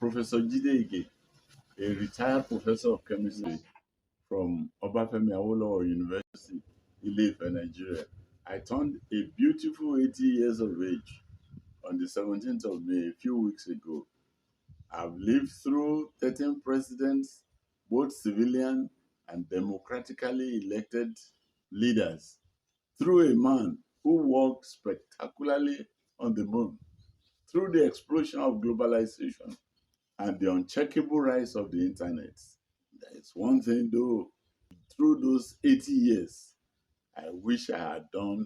Professor Jide, a retired professor of chemistry from Obafemi Awolowo University, Ile-Ife, Nigeria. I turned a beautiful 80 years of age on the 17th of May, a few weeks ago. I've lived through 13 presidents, both civilian and democratically elected leaders, through a man who worked spectacularly on the moon, through the explosion of globalization and the uncheckable rise of the internet. There is one thing though, through those 80 years, I wish I had done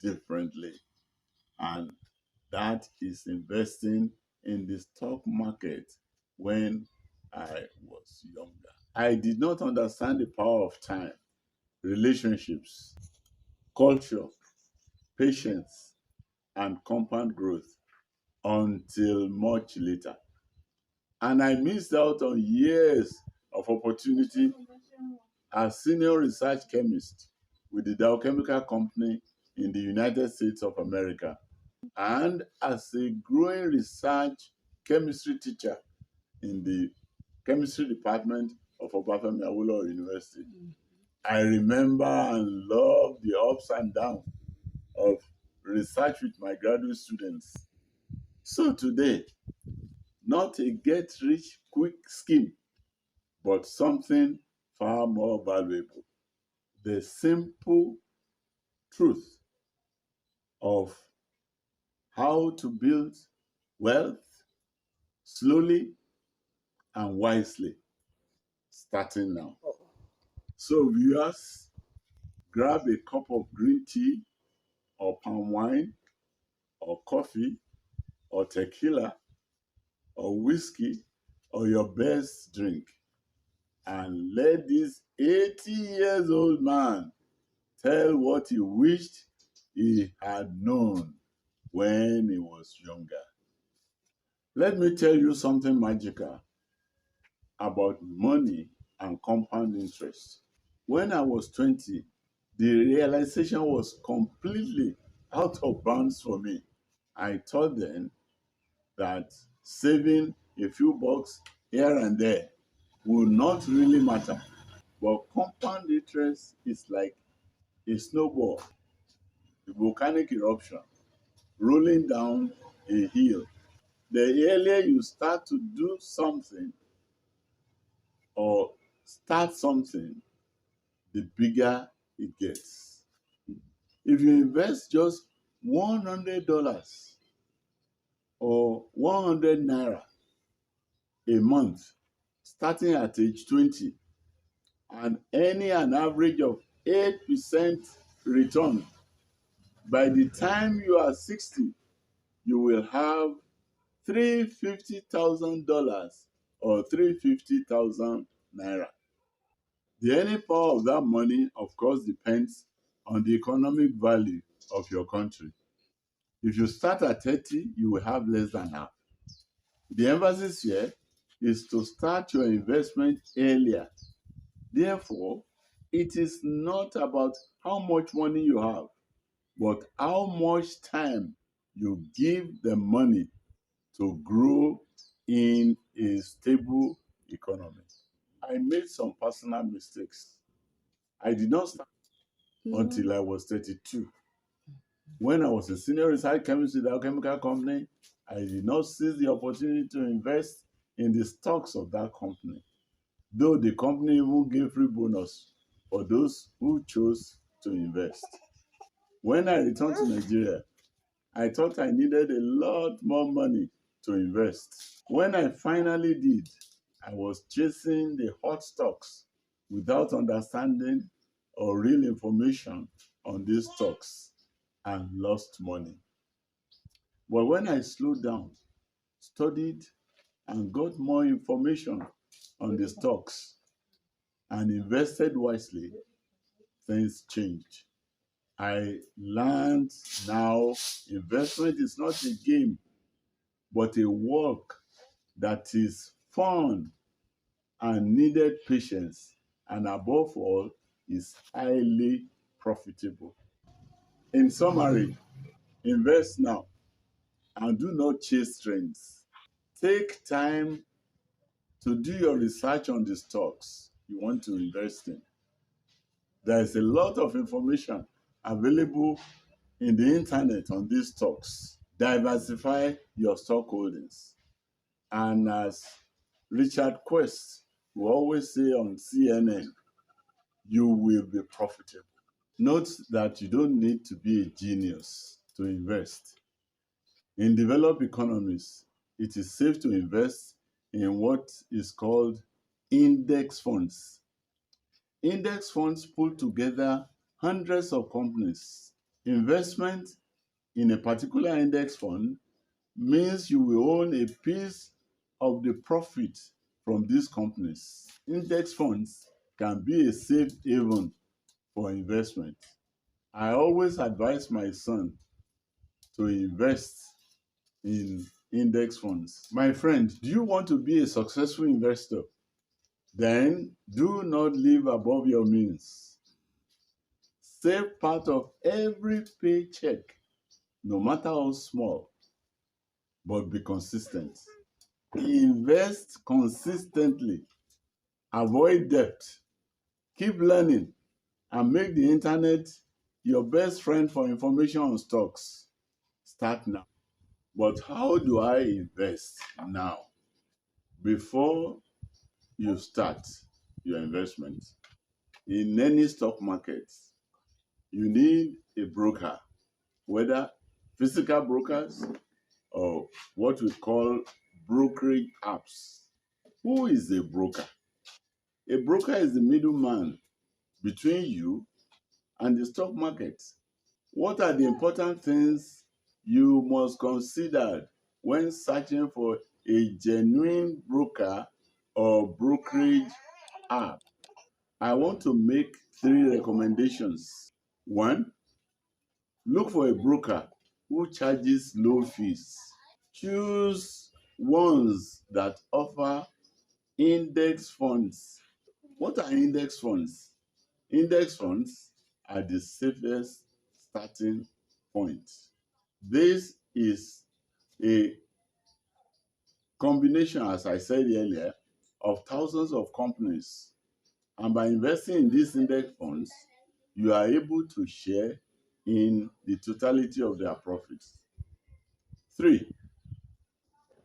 differently. And that is investing in the stock market when I was younger. I did not understand the power of time, relationships, culture, patience, and compound growth until much later. And I missed out on years of opportunity as senior research chemist with the Dow Chemical Company in the United States of America, and as a growing research chemistry teacher in the chemistry department of Obafemi Awolowo University. I remember and love the ups and downs of research with my graduate students. So today, not a get-rich-quick scheme, but something far more valuable. The simple truth of how to build wealth slowly and wisely, starting now. So viewers, grab a cup of green tea or palm wine or coffee or tequila or whiskey or your best drink and let this 80 years old man tell what he wished he had known when he was younger. Let me tell you something magical about money and compound interest. When I was 20, the realization was completely out of bounds for me. I thought then that saving a few bucks here and there will not really matter. But compound interest is like a snowball, a volcanic eruption rolling down a hill. The earlier you start to do something or start something, the bigger it gets. If you invest just $100 or 100 naira a month, starting at age 20, and earning an average of 8% return, by the time you are 60, you will have $350,000 or 350,000 naira. The earning power of that money, of course, depends on the economic value of your country. If you start at 30, you will have less than half. The emphasis here is to start your investment earlier. Therefore, it is not about how much money you have, but how much time you give the money to grow in a stable economy. I made some personal mistakes. I did not start until I was 32. When I was a senior research chemist with our chemical company, I did not seize the opportunity to invest in the stocks of that company, though the company even gave free bonus for those who chose to invest. When I returned to Nigeria, I thought I needed a lot more money to invest. When I finally did, I was chasing the hot stocks without understanding or real information on these stocks and lost money. But when I slowed down, studied, and got more information on the stocks and invested wisely, things changed. I learned now investment is not a game, but a work that is fun and needed patience, and above all, is highly profitable. In summary, invest now and do not chase trends. Take time to do your research on the stocks you want to invest in. There is a lot of information available in the internet on these stocks. Diversify your stock holdings. And as Richard Quest will always say on CNN, you will be profitable. Note that you don't need to be a genius to invest. In developed economies, it is safe to invest in what is called index funds. Index funds pull together hundreds of companies. Investment in a particular index fund means you will own a piece of the profit from these companies. Index funds can be a safe haven for investment. I always advise my son to invest in index funds. My friend, do you want to be a successful investor? Then do not live above your means. Save part of every paycheck, no matter how small, but be consistent. Invest consistently. Avoid debt. Keep learning and make the internet your best friend for information on stocks. Start now. But how do I invest now? Before you start your investment in any stock market, you need a broker, whether physical brokers or what we call brokerage apps. Who is a broker? A broker is the middleman between you and the stock market. What are the important things you must consider when searching for a genuine broker or brokerage app? I want to make 3 recommendations. 1, look for a broker who charges low fees. Choose ones that offer index funds. What are index funds? Index funds are the safest starting point. This is a combination, as I said earlier, of thousands of companies. And by investing in these index funds, you are able to share in the totality of their profits. 3,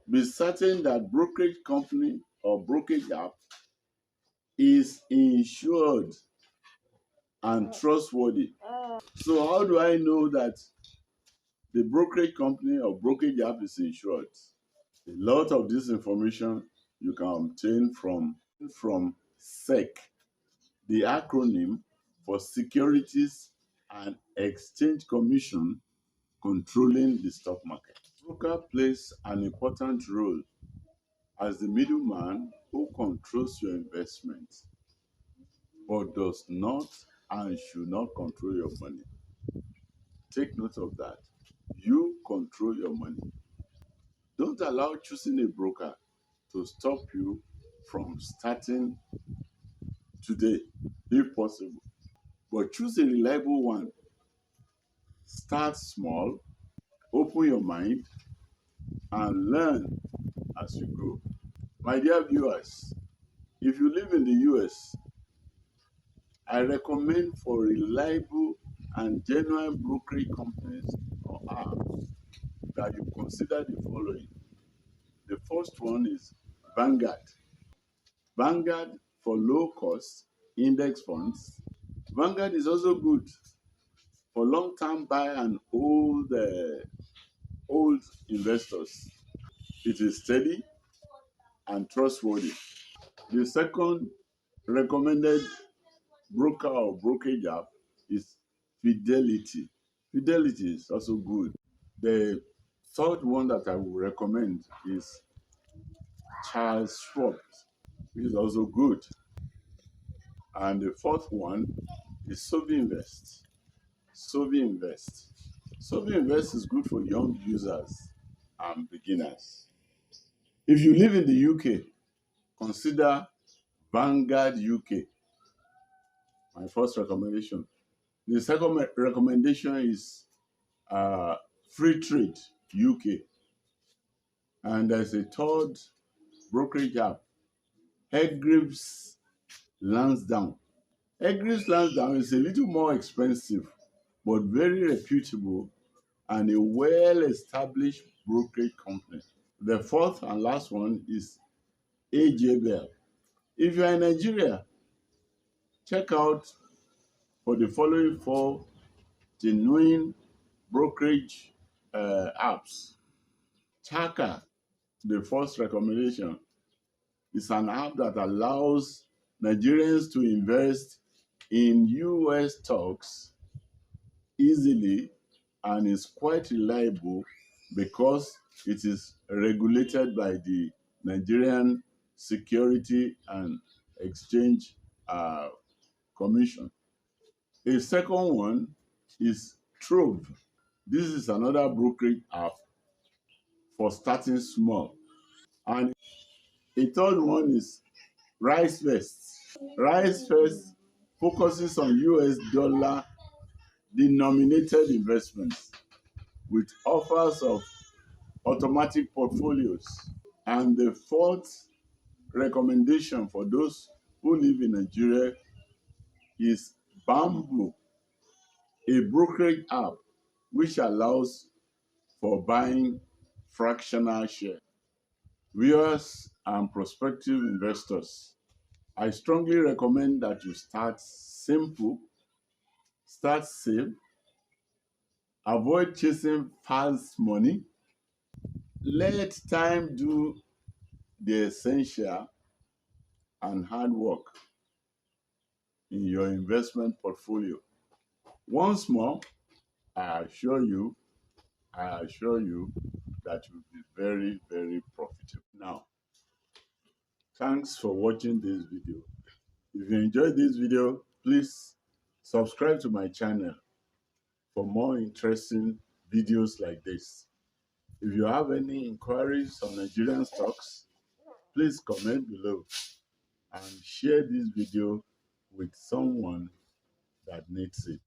be certain that brokerage company or brokerage app is insured and trustworthy. So how do I know that the brokerage company or brokerage app is insured? A lot of this information you can obtain from SEC, the acronym for Securities and Exchange Commission controlling the stock market. Broker plays an important role as the middleman who controls your investment, but does not and should not control your money. Take note of that. You control your money. Don't allow choosing a broker to stop you from starting today, if possible. But choose a reliable one. Start small, open your mind, and learn as you go. My dear viewers, if you live in the US, I recommend for reliable and genuine brokerage companies or apps that you consider the following. The first one is Vanguard. Vanguard for low cost index funds. Vanguard is also good for long-term buy and hold investors. It is steady and trustworthy. The second recommended broker or brokerage app is Fidelity. Fidelity is also good. The third one that I would recommend is Schwab, which is also good. And the fourth one is Sovinvest. Sovinvest. Sovinvest is good for young users and beginners. If you live in the UK, consider Vanguard UK. My first recommendation. The second recommendation is Free Trade UK. And there's a third brokerage app Hargreaves Lansdowne. Hargreaves Lansdowne is a little more expensive, but very reputable and a well-established brokerage company. The fourth and last one is AJ Bell. If you are in Nigeria, check out for the following four genuine brokerage apps. Chaka, the first recommendation, is an app that allows Nigerians to invest in US stocks easily and is quite reliable because it is regulated by the Nigerian Security and Exchange Commission. A second one is Trove. This is another brokerage app for starting small. And a third one is Rise First. Rise First focuses on US dollar denominated investments with offers of automatic portfolios. And the fourth recommendation for those who live in Nigeria is Bamboo, a brokerage app which allows for buying fractional shares. Viewers and prospective investors, I strongly recommend that you start simple, start safe, avoid chasing fast money, let time do the essential and hard work in your investment portfolio. Once more, I assure you, that you'll be very, very profitable. Now, thanks for watching this video. If you enjoyed this video, please subscribe to my channel for more interesting videos like this. If you have any inquiries on Nigerian stocks, please comment below and share this video with someone that needs it.